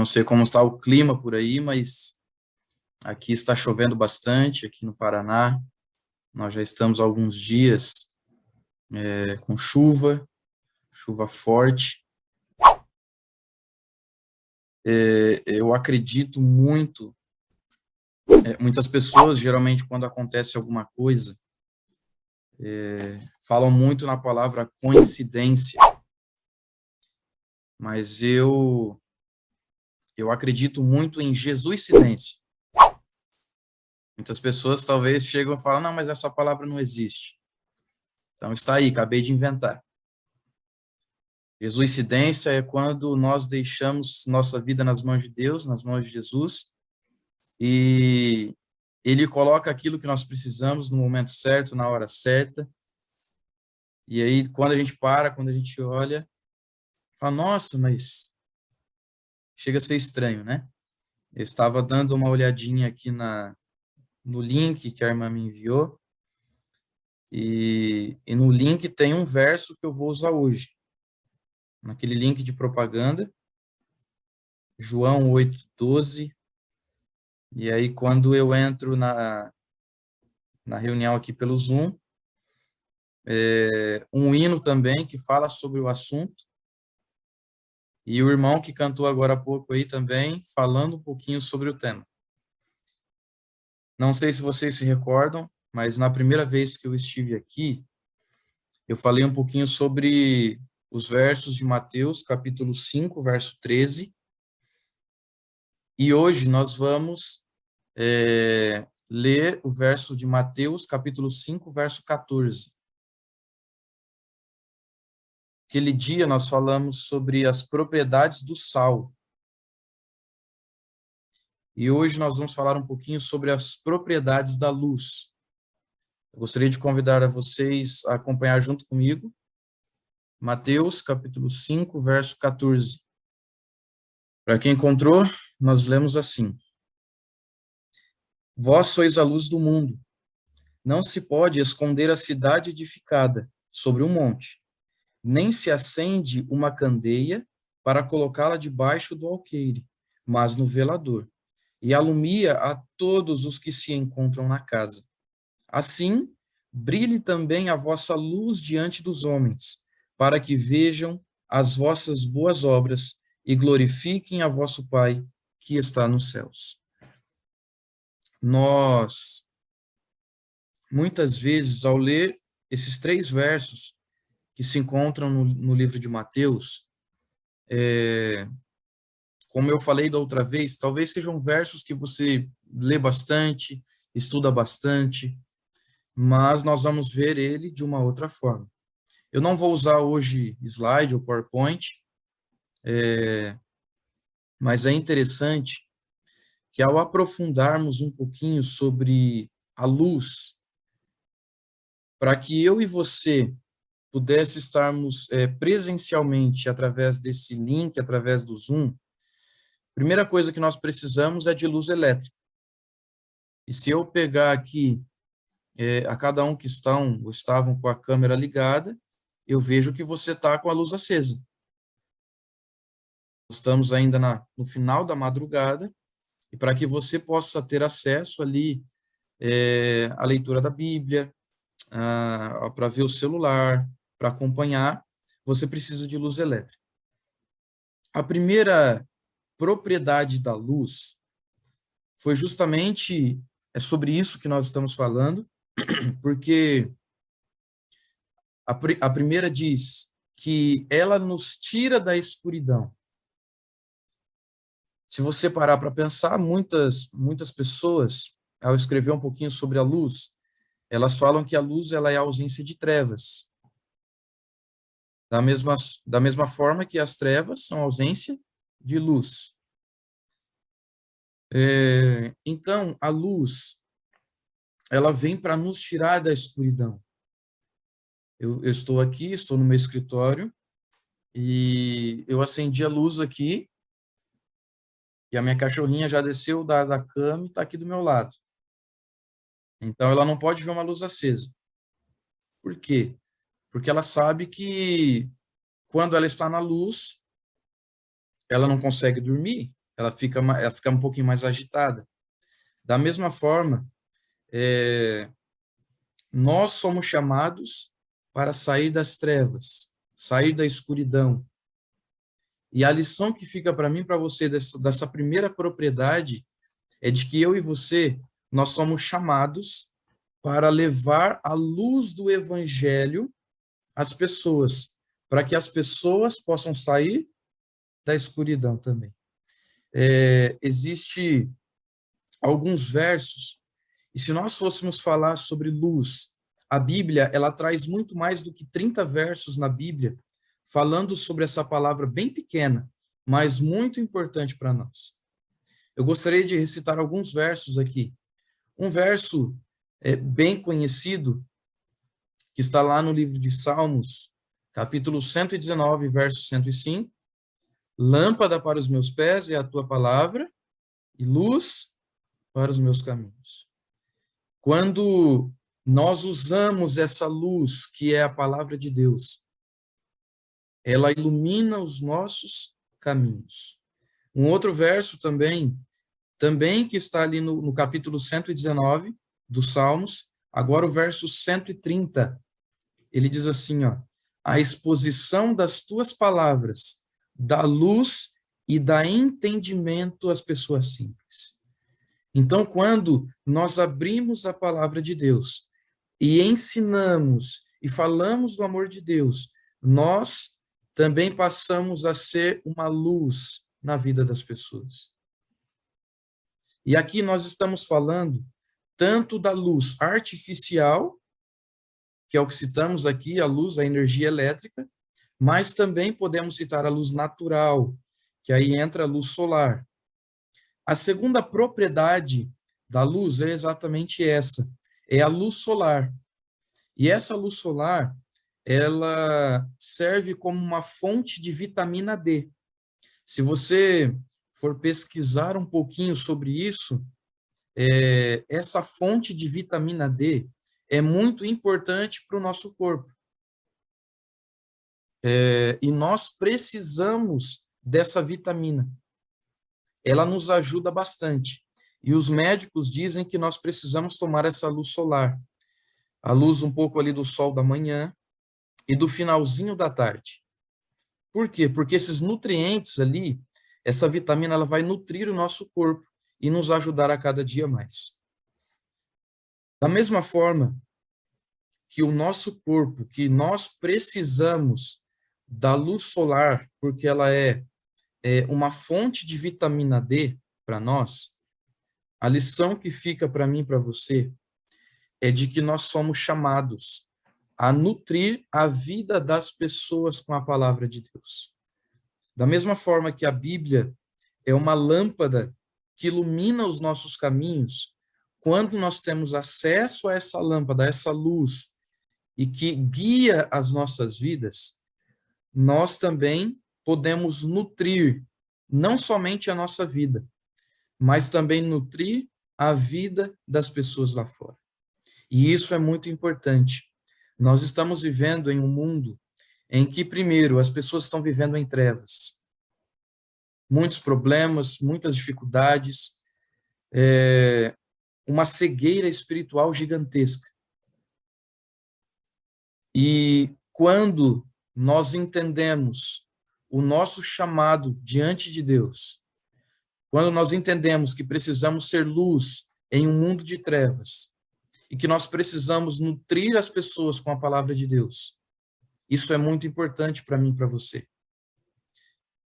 não sei como está o clima por aí, mas aqui está chovendo bastante, aqui no Paraná. Nós já estamos há alguns dias com chuva forte. Eu acredito muito, muitas pessoas, geralmente, quando acontece alguma coisa, falam muito na palavra coincidência, mas eu acredito muito em Jesuscidência. Muitas pessoas talvez chegam e falam, não, mas essa palavra não existe. Então está aí, acabei de inventar. Jesuscidência é quando nós deixamos nossa vida nas mãos de Deus, nas mãos de Jesus, e Ele coloca aquilo que nós precisamos no momento certo, na hora certa. E aí, quando a gente para, quando a gente olha, fala, nossa, mas chega a ser estranho, né? Eu estava dando uma olhadinha aqui no link que a irmã me enviou, e no link tem um verso que eu vou usar hoje. Naquele link de propaganda, João 8:12. E aí, quando eu entro na reunião aqui pelo Zoom, um hino também que fala sobre o assunto, e o irmão que cantou agora há pouco aí também, falando um pouquinho sobre o tema. Não sei se vocês se recordam, mas na primeira vez que eu estive aqui, eu falei um pouquinho sobre os versos de Mateus, capítulo 5, verso 13, e hoje nós vamos ler o verso de Mateus, capítulo 5, verso 14. Aquele dia nós falamos sobre as propriedades do sal. E hoje nós vamos falar um pouquinho sobre as propriedades da luz. Eu gostaria de convidar a vocês a acompanhar junto comigo Mateus, capítulo 5, verso 14. Para quem encontrou, nós lemos assim: Vós sois a luz do mundo. Não se pode esconder a cidade edificada sobre um monte, nem se acende uma candeia para colocá-la debaixo do alqueire, mas no velador, e alumia a todos os que se encontram na casa. Assim, brilhe também a vossa luz diante dos homens, para que vejam as vossas boas obras e glorifiquem a vosso Pai que está nos céus. Nós, muitas vezes, ao ler esses 3 versos que se encontram no livro de Mateus, como eu falei da outra vez, talvez sejam versos que você lê bastante, estuda bastante, mas nós vamos ver ele de uma outra forma. Eu não vou usar hoje slide ou PowerPoint, mas é interessante que ao aprofundarmos um pouquinho sobre a luz, para que eu e você pudesse estarmos presencialmente através desse link, através do Zoom, a primeira coisa que nós precisamos é de luz elétrica. E se eu pegar aqui a cada um que estão ou estavam com a câmera ligada, eu vejo que você está com a luz acesa. Estamos ainda no final da madrugada, e para que você possa ter acesso ali à leitura da Bíblia, para ver o celular, para acompanhar, você precisa de luz elétrica. A primeira propriedade da luz foi justamente sobre isso que nós estamos falando, porque a primeira diz que ela nos tira da escuridão. Se você parar para pensar, muitas pessoas, ao escrever um pouquinho sobre a luz, elas falam que a luz ela é a ausência de trevas. Da mesma forma que as trevas são a ausência de luz. Então, a luz, ela vem para nos tirar da escuridão. Eu estou aqui, estou no meu escritório, e eu acendi a luz aqui, e a minha cachorrinha já desceu da cama e está aqui do meu lado. Então, ela não pode ver uma luz acesa. Por quê? Porque ela sabe que quando ela está na luz, ela não consegue dormir, ela fica um pouquinho mais agitada. Da mesma forma, nós somos chamados para sair das trevas, sair da escuridão. E a lição que fica para mim, para você, dessa primeira propriedade, é de que eu e você, nós somos chamados para levar a luz do evangelho às pessoas, para que as pessoas possam sair da escuridão também. Existe alguns versos, e se nós fôssemos falar sobre luz, a Bíblia, ela traz muito mais do que 30 versos na Bíblia, falando sobre essa palavra bem pequena, mas muito importante para nós. Eu gostaria de recitar alguns versos aqui. Um verso bem conhecido, que está lá no livro de Salmos, capítulo 119, verso 105. Lâmpada para os meus pés é a tua palavra e luz para os meus caminhos. Quando nós usamos essa luz, que é a palavra de Deus, ela ilumina os nossos caminhos. Um outro verso também que está ali no capítulo 119 dos Salmos, agora o verso 130, ele diz assim, ó: a exposição das tuas palavras dá luz e dá entendimento às pessoas simples. Então, quando nós abrimos a palavra de Deus e ensinamos e falamos do amor de Deus, nós também passamos a ser uma luz na vida das pessoas. E aqui nós estamos falando tanto da luz artificial, que é o que citamos aqui, a luz, a energia elétrica, mas também podemos citar a luz natural, que aí entra a luz solar. A segunda propriedade da luz é exatamente essa, é a luz solar. E essa luz solar, ela serve como uma fonte de vitamina D. Se você for pesquisar um pouquinho sobre isso, essa fonte de vitamina D é muito importante para o nosso corpo. E nós precisamos dessa vitamina. Ela nos ajuda bastante. E os médicos dizem que nós precisamos tomar essa luz solar. A luz um pouco ali do sol da manhã e do finalzinho da tarde. Por quê? Porque esses nutrientes ali, essa vitamina, ela vai nutrir o nosso corpo e nos ajudar a cada dia mais. Da mesma forma que o nosso corpo, que nós precisamos da luz solar, porque ela é uma fonte de vitamina D para nós, a lição que fica para mim e para você é de que nós somos chamados a nutrir a vida das pessoas com a palavra de Deus. Da mesma forma que a Bíblia é uma lâmpada que ilumina os nossos caminhos, quando nós temos acesso a essa lâmpada, a essa luz, e que guia as nossas vidas, nós também podemos nutrir não somente a nossa vida, mas também nutrir a vida das pessoas lá fora. E isso é muito importante. Nós estamos vivendo em um mundo em que, primeiro, as pessoas estão vivendo em trevas. Muitos problemas, muitas dificuldades, uma cegueira espiritual gigantesca. E quando nós entendemos o nosso chamado diante de Deus, quando nós entendemos que precisamos ser luz em um mundo de trevas e que nós precisamos nutrir as pessoas com a palavra de Deus, isso é muito importante para mim e para você.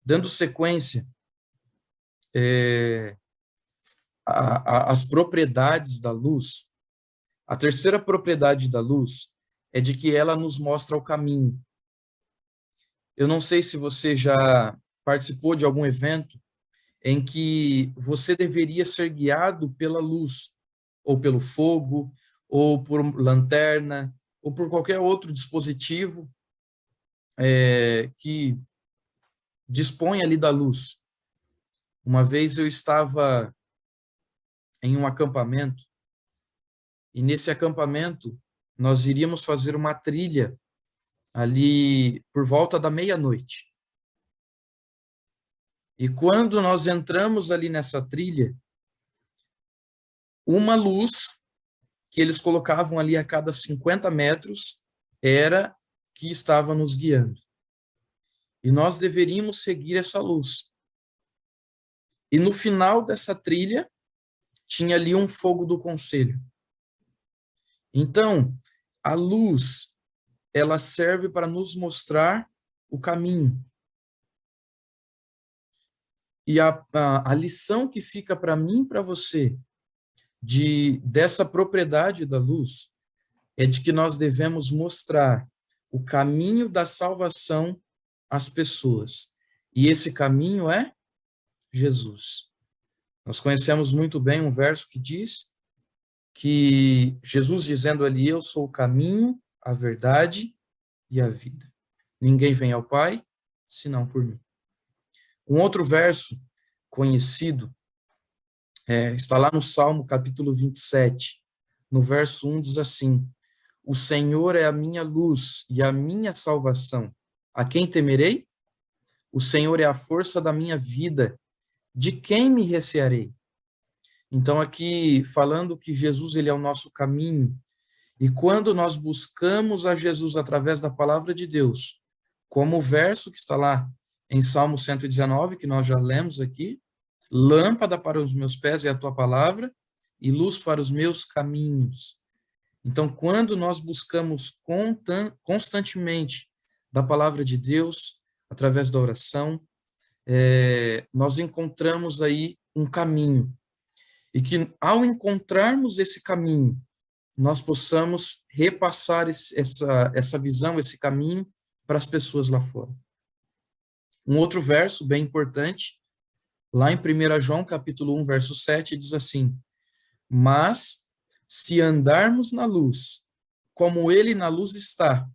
Dando sequência às propriedades da luz, a terceira propriedade da luz é de que ela nos mostra o caminho. Eu não sei se você já participou de algum evento em que você deveria ser guiado pela luz, ou pelo fogo, ou por lanterna, ou por qualquer outro dispositivo que dispõe ali da luz. Uma vez eu estava em um acampamento, e nesse acampamento nós iríamos fazer uma trilha ali por volta da meia-noite. E quando nós entramos ali nessa trilha, uma luz que eles colocavam ali a cada 50 metros era que estava nos guiando. E nós deveríamos seguir essa luz. E no final dessa trilha, tinha ali um fogo do conselho. Então, a luz, ela serve para nos mostrar o caminho. E a lição que fica para mim e para você dessa propriedade da luz é de que nós devemos mostrar o caminho da salvação às pessoas. E esse caminho é Jesus. Nós conhecemos muito bem um verso que diz que Jesus dizendo ali, eu sou o caminho, a verdade e a vida. Ninguém vem ao Pai senão por mim. Um outro verso conhecido está lá no Salmo capítulo 27, no verso 1 diz assim: o Senhor é a minha luz e a minha salvação. A quem temerei? O Senhor é a força da minha vida. De quem me recearei? Então aqui falando que Jesus ele é o nosso caminho, e quando nós buscamos a Jesus através da palavra de Deus, como o verso que está lá em Salmo 119, que nós já lemos aqui, lâmpada para os meus pés é a tua palavra e luz para os meus caminhos. Então, quando nós buscamos constantemente da palavra de Deus, através da oração, nós encontramos aí um caminho. E que, ao encontrarmos esse caminho, nós possamos repassar essa visão, esse caminho, para as pessoas lá fora. Um outro verso bem importante, lá em 1 João, capítulo 1, verso 7, diz assim: mas, se andarmos na luz, como ele na luz está,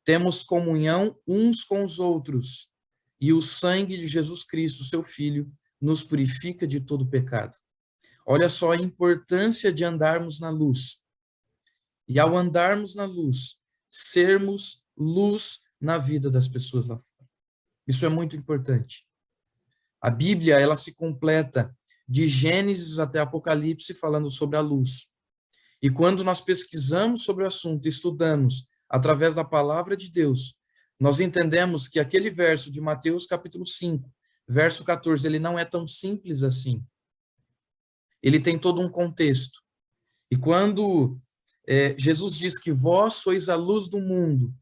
temos comunhão uns com os outros, e o sangue de Jesus Cristo, seu Filho, nos purifica de todo pecado. Olha só a importância de andarmos na luz. E ao andarmos na luz, sermos luz na vida das pessoas lá fora. Isso é muito importante. A Bíblia, ela se completa de Gênesis até Apocalipse falando sobre a luz. E quando nós pesquisamos sobre o assunto, estudamos através da palavra de Deus, nós entendemos que aquele verso de Mateus capítulo 5, verso 14, ele não é tão simples assim. Ele tem todo um contexto. E quando Jesus diz que vós sois a luz do mundo,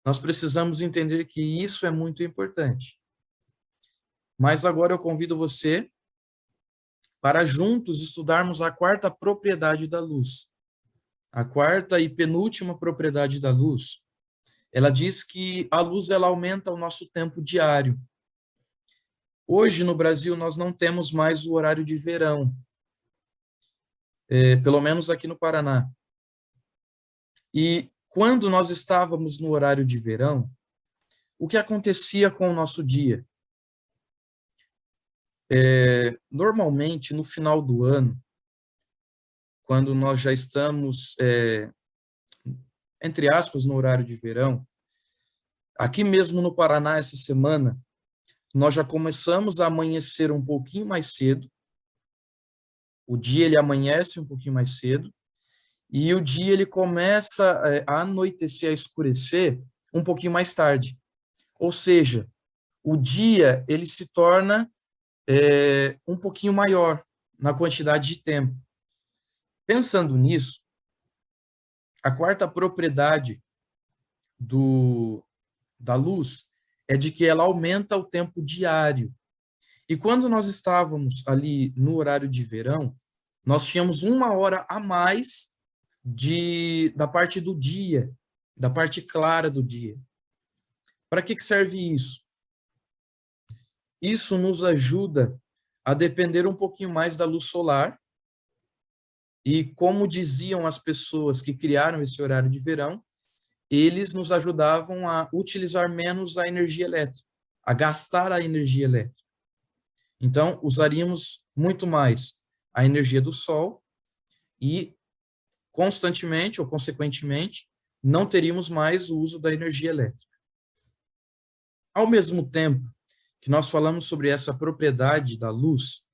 nós precisamos entender que isso é muito importante. Mas agora eu convido você para juntos estudarmos a quarta propriedade da luz. A quarta e penúltima propriedade da luz, ela diz que a luz ela aumenta o nosso tempo diário. Hoje no Brasil nós não temos mais o horário de verão, pelo menos aqui no Paraná. E quando nós estávamos no horário de verão, o que acontecia com o nosso dia? Normalmente, no final do ano, quando nós já estamos, entre aspas, no horário de verão, aqui mesmo no Paraná, essa semana, nós já começamos a amanhecer um pouquinho mais cedo, o dia ele amanhece um pouquinho mais cedo, e o dia ele começa a anoitecer, a escurecer um pouquinho mais tarde. Ou seja, o dia ele se torna um pouquinho maior na quantidade de tempo. Pensando nisso, a quarta propriedade da luz é de que ela aumenta o tempo diário. E quando nós estávamos ali no horário de verão, nós tínhamos 1 hora a mais da parte do dia, da parte clara do dia. Para que serve isso? Isso nos ajuda a depender um pouquinho mais da luz solar. E como diziam as pessoas que criaram esse horário de verão, eles nos ajudavam a utilizar menos a energia elétrica, a gastar a energia elétrica. Então, usaríamos muito mais a energia do sol e, constantemente ou consequentemente, não teríamos mais o uso da energia elétrica. Ao mesmo tempo que nós falamos sobre essa propriedade da luz,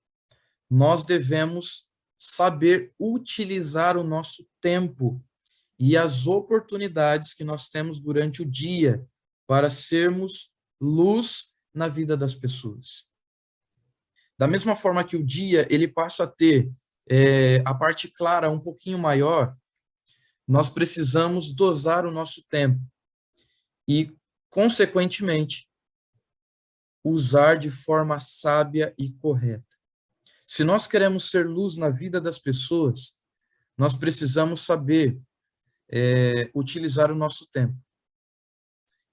nós devemos saber utilizar o nosso tempo e as oportunidades que nós temos durante o dia para sermos luz na vida das pessoas. Da mesma forma que o dia ele passa a ter a parte clara um pouquinho maior, nós precisamos dosar o nosso tempo e, consequentemente, usar de forma sábia e correta. Se nós queremos ser luz na vida das pessoas, nós precisamos saber utilizar o nosso tempo.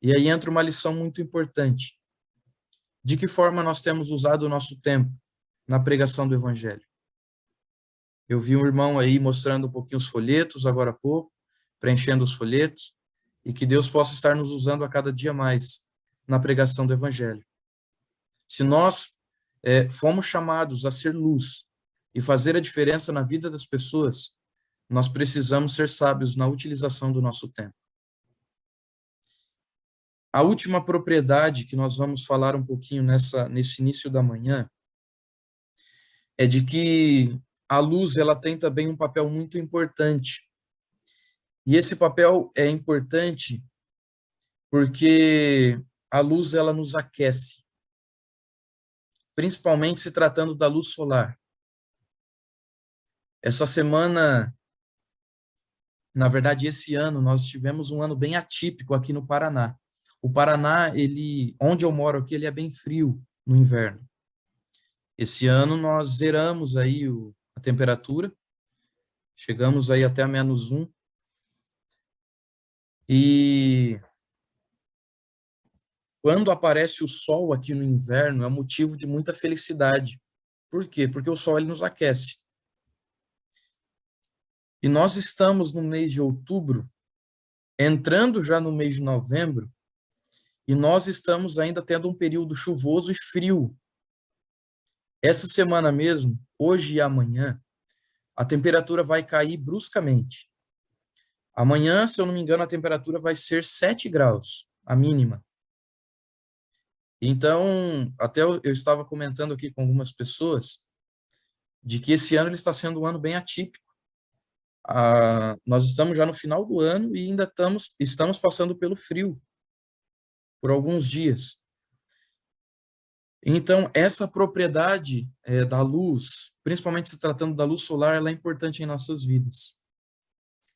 E aí entra uma lição muito importante. De que forma nós temos usado o nosso tempo na pregação do Evangelho? Eu vi um irmão aí mostrando um pouquinho os folhetos agora há pouco, preenchendo os folhetos, e que Deus possa estar nos usando a cada dia mais na pregação do Evangelho. Se nós fomos chamados a ser luz e fazer a diferença na vida das pessoas, nós precisamos ser sábios na utilização do nosso tempo. A última propriedade que nós vamos falar um pouquinho nesse início da manhã é de que a luz ela tem também um papel muito importante. E esse papel é importante porque a luz ela nos aquece, principalmente se tratando da luz solar. Essa semana, na verdade, esse ano, nós tivemos um ano bem atípico aqui no Paraná. O Paraná, onde eu moro aqui, ele é bem frio no inverno. Esse ano nós zeramos aí a temperatura, chegamos aí até a -1. E quando aparece o sol aqui no inverno, é motivo de muita felicidade. Por quê? Porque o sol ele nos aquece. E nós estamos no mês de outubro, entrando já no mês de novembro, e nós estamos ainda tendo um período chuvoso e frio. Essa semana mesmo, hoje e amanhã, a temperatura vai cair bruscamente. Amanhã, se eu não me engano, a temperatura vai ser 7 graus, a mínima. Então, até eu estava comentando aqui com algumas pessoas de que esse ano ele está sendo um ano bem atípico. Nós estamos já no final do ano e ainda estamos passando pelo frio por alguns dias. Então, essa propriedade da luz, principalmente se tratando da luz solar, ela é importante em nossas vidas.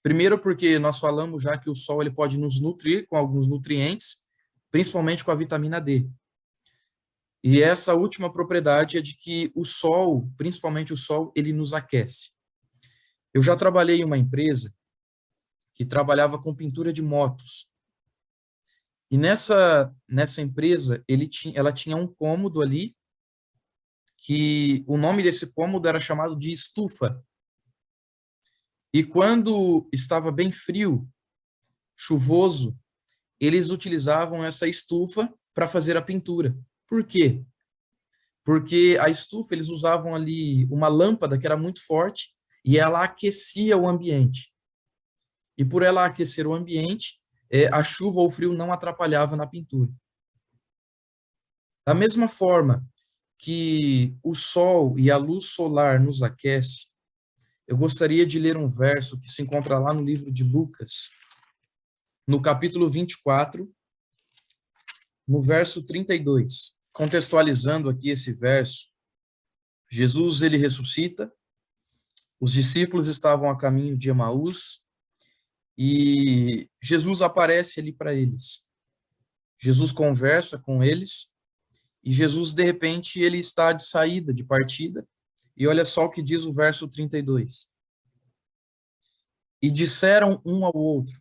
Primeiro porque nós falamos já que o sol ele pode nos nutrir com alguns nutrientes, principalmente com a vitamina D. E essa última propriedade é de que o sol, principalmente o sol, ele nos aquece. Eu já trabalhei em uma empresa que trabalhava com pintura de motos. E nessa empresa, ela tinha um cômodo ali, que o nome desse cômodo era chamado de estufa. E quando estava bem frio, chuvoso, eles utilizavam essa estufa para fazer a pintura. Por quê? Porque a estufa, eles usavam ali uma lâmpada que era muito forte e ela aquecia o ambiente. E por ela aquecer o ambiente, a chuva ou o frio não atrapalhava na pintura. Da mesma forma que o sol e a luz solar nos aquece, eu gostaria de ler um verso que se encontra lá no livro de Lucas, no capítulo 24, no verso 32. Contextualizando aqui esse verso, Jesus ele ressuscita, os discípulos estavam a caminho de Emaús e Jesus aparece ali para eles. Jesus conversa com eles e Jesus, de repente, ele está de saída, de partida, e olha só o que diz o verso 32. E disseram um ao outro,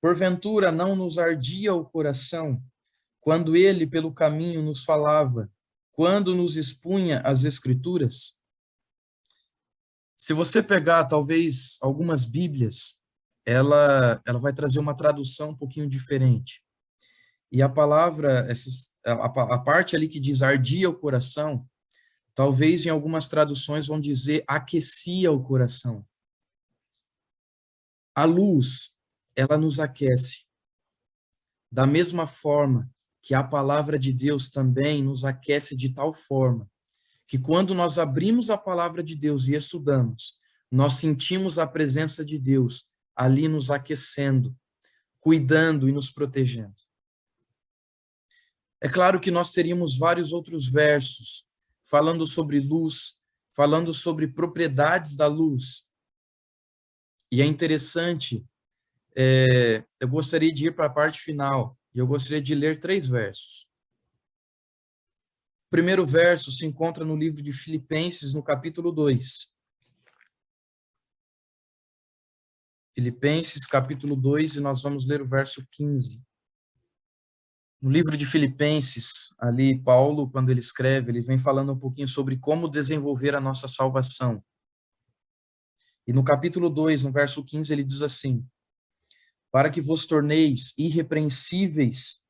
porventura não nos ardia o coração quando ele pelo caminho nos falava, quando nos expunha as escrituras? Se você pegar, talvez, algumas Bíblias, ela vai trazer uma tradução um pouquinho diferente. E a palavra, a parte ali que diz ardia o coração, talvez em algumas traduções vão dizer aquecia o coração. A luz, ela nos aquece. Da mesma forma que a palavra de Deus também nos aquece de tal forma que quando nós abrimos a palavra de Deus e estudamos, nós sentimos a presença de Deus ali nos aquecendo, cuidando e nos protegendo. É claro que nós teríamos vários outros versos falando sobre luz, falando sobre propriedades da luz. E é interessante, eu gostaria de ir para a parte final, e eu gostaria de ler 3 versos. O primeiro verso se encontra no livro de Filipenses, no capítulo 2. Filipenses, capítulo 2, e nós vamos ler o verso 15. No livro de Filipenses, ali, Paulo, quando ele escreve, ele vem falando um pouquinho sobre como desenvolver a nossa salvação. E no capítulo 2, no verso 15, ele diz assim: para que vos torneis irrepreensíveis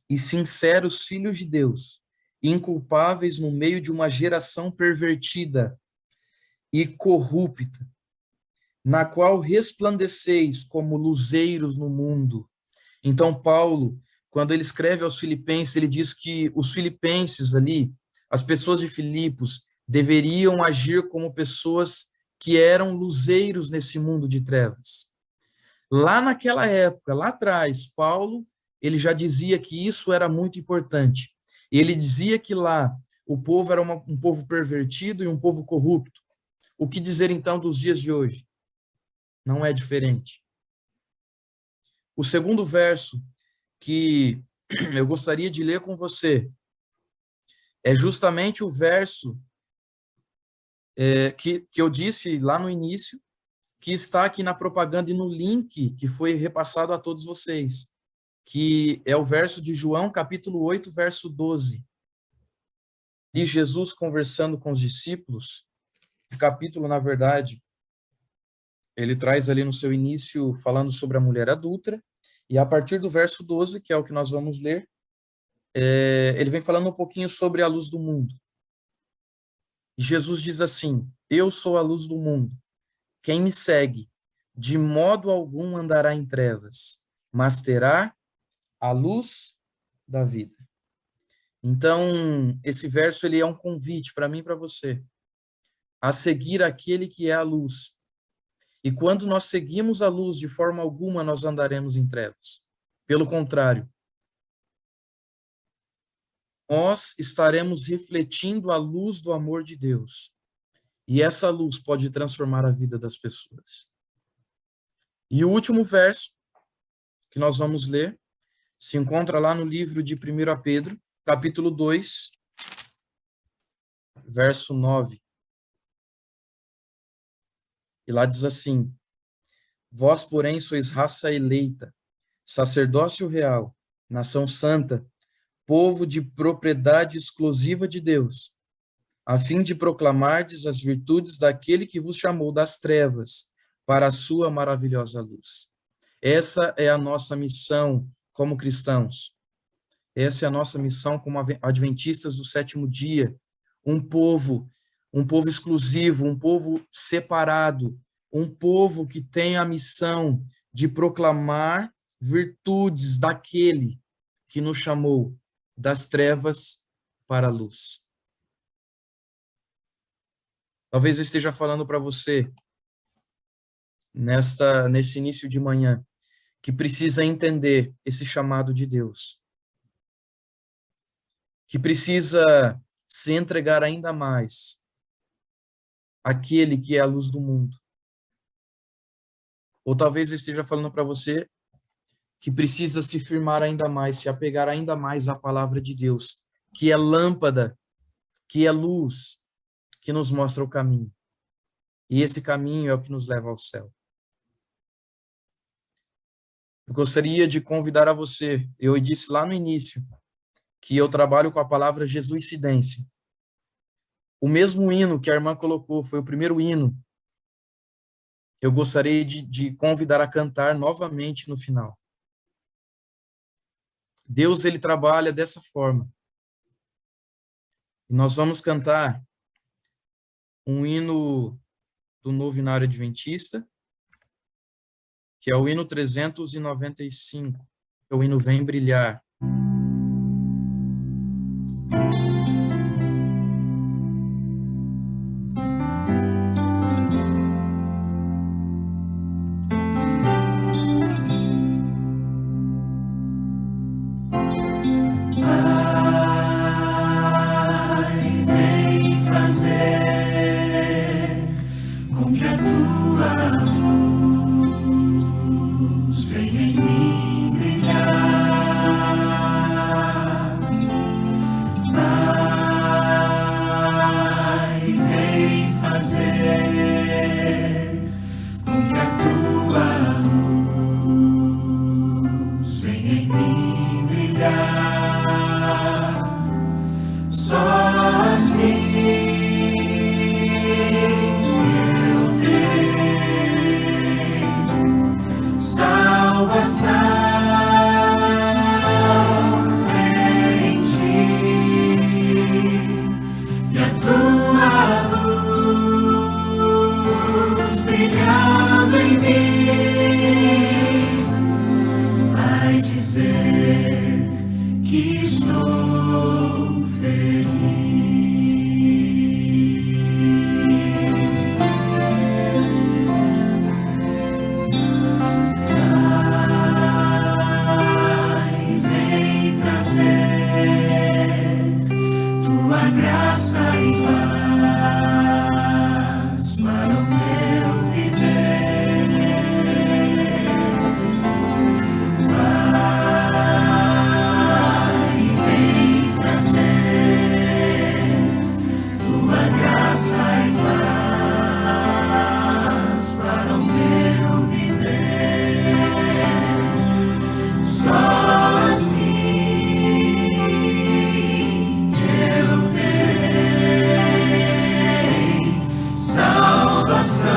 e sinceros filhos de Deus, inculpáveis no meio de uma geração pervertida e corrupta, na qual resplandeceis como luzeiros no mundo. Então, Paulo, quando ele escreve aos Filipenses, ele diz que os filipenses ali, as pessoas de Filipos, deveriam agir como pessoas que eram luzeiros nesse mundo de trevas. Lá naquela época, lá atrás, Paulo, ele já dizia que isso era muito importante. Ele dizia que lá o povo era um povo pervertido e um povo corrupto. O que dizer então dos dias de hoje? Não é diferente. O segundo verso que eu gostaria de ler com você é justamente o verso que eu disse lá no início, que está aqui na propaganda e no link que foi repassado a todos vocês, que é o verso de João, capítulo 8, verso 12. E Jesus conversando com os discípulos, o capítulo, na verdade, ele traz ali no seu início falando sobre a mulher adúltera, e a partir do verso 12, que é o que nós vamos ler, ele vem falando um pouquinho sobre a luz do mundo. E Jesus diz assim: eu sou a luz do mundo. Quem me segue, de modo algum andará em trevas, mas terá a luz da vida. Então, esse verso ele é um convite para mim e para você a seguir aquele que é a luz. E quando nós seguimos a luz, de forma alguma nós andaremos em trevas. Pelo contrário, nós estaremos refletindo a luz do amor de Deus. E essa luz pode transformar a vida das pessoas. E o último verso que nós vamos ler se encontra lá no livro de 1 Pedro, capítulo 2, verso 9. E lá diz assim: vós, porém, sois raça eleita, sacerdócio real, nação santa, povo de propriedade exclusiva de Deus, a fim de proclamardes as virtudes daquele que vos chamou das trevas para a sua maravilhosa luz. Essa é a nossa missão como cristãos. Essa é a nossa missão como adventistas do sétimo dia, um povo exclusivo, um povo separado, um povo que tem a missão de proclamar virtudes daquele que nos chamou das trevas para a luz. Talvez eu esteja falando para você nesse início de manhã que precisa entender esse chamado de Deus, que precisa se entregar ainda mais àquele que é a luz do mundo. Ou talvez eu esteja falando para você que precisa se firmar ainda mais, se apegar ainda mais à palavra de Deus, que é lâmpada, que é luz, que nos mostra o caminho. E esse caminho é o que nos leva ao céu. Eu gostaria de convidar a você, eu disse lá no início, que eu trabalho com a palavra Jesuicidência. O mesmo hino que a irmã colocou, foi o primeiro hino. Eu gostaria de convidar a cantar novamente no final. Deus, ele trabalha dessa forma. E nós vamos cantar um hino do Novenário Adventista, que é o hino 395, é o hino Vem Brilhar. Brilhando em mim, vai dizer que sou feliz. Pai, vem trazer tua graça e paz para o meu viver. Pai, vem trazer tua graça e paz para o meu viver. Só assim eu terei salvação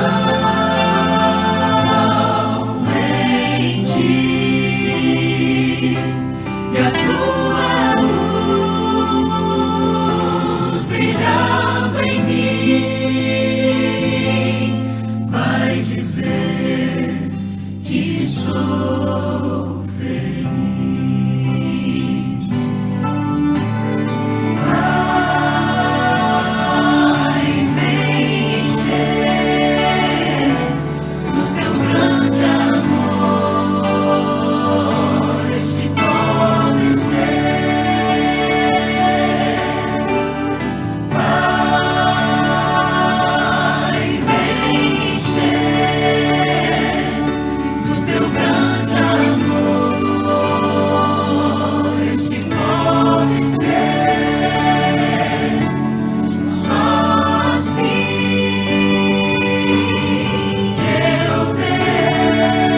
em ti, e a tua luz brilhando em mim vai dizer que sou feliz. Pai, vem encher do teu grande amor esse pobre ser. Pai, vem encher do teu grande amor esse pobre ser. Só assim eu terei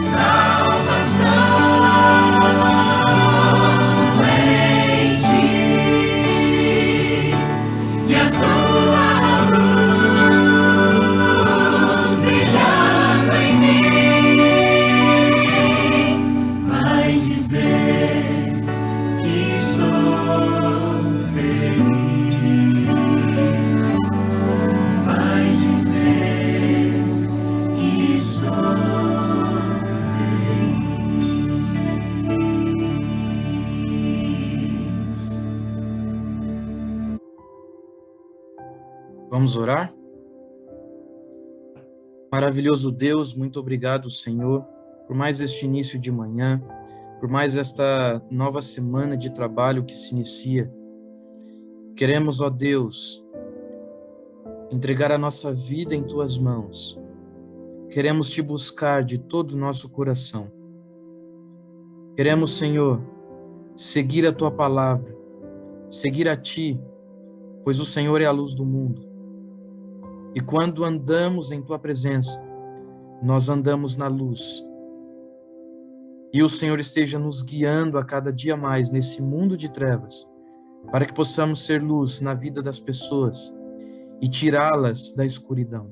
salvação em ti, e a tua luz brilhando em mim vai dizer que sou feliz. Vai dizer que sou feliz. Vamos orar? Maravilhoso Deus, muito obrigado, Senhor, por mais este início de manhã, por mais esta nova semana de trabalho que se inicia. Queremos, ó Deus, entregar a nossa vida em Tuas mãos. Queremos Te buscar de todo o nosso coração. Queremos, Senhor, seguir a Tua palavra, seguir a Ti, pois o Senhor é a luz do mundo. E quando andamos em Tua presença, nós andamos na luz. E o Senhor esteja nos guiando a cada dia mais nesse mundo de trevas, para que possamos ser luz na vida das pessoas e tirá-las da escuridão.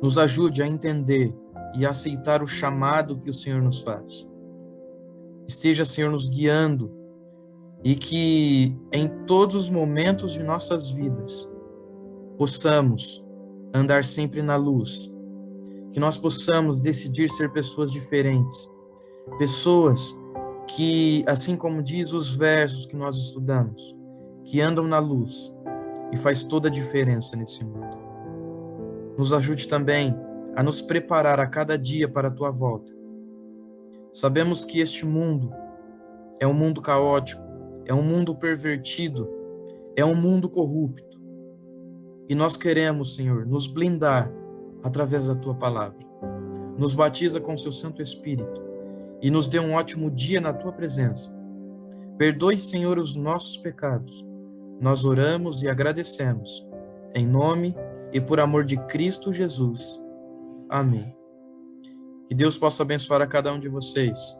Nos ajude a entender e aceitar o chamado que o Senhor nos faz. Esteja, Senhor, nos guiando, e que em todos os momentos de nossas vidas possamos andar sempre na luz, que nós possamos decidir ser pessoas diferentes, pessoas que, assim como diz os versos que nós estudamos, que andam na luz, e faz toda a diferença nesse mundo. Nos ajude também a nos preparar a cada dia para a Tua volta. Sabemos que este mundo é um mundo caótico, é um mundo pervertido, é um mundo corrupto. E nós queremos, Senhor, nos blindar através da Tua palavra. Nos batiza com o Seu Santo Espírito e nos dê um ótimo dia na Tua presença. Perdoe, Senhor, os nossos pecados. Nós oramos e agradecemos. Em nome e por amor de Cristo Jesus. Amém. Que Deus possa abençoar a cada um de vocês.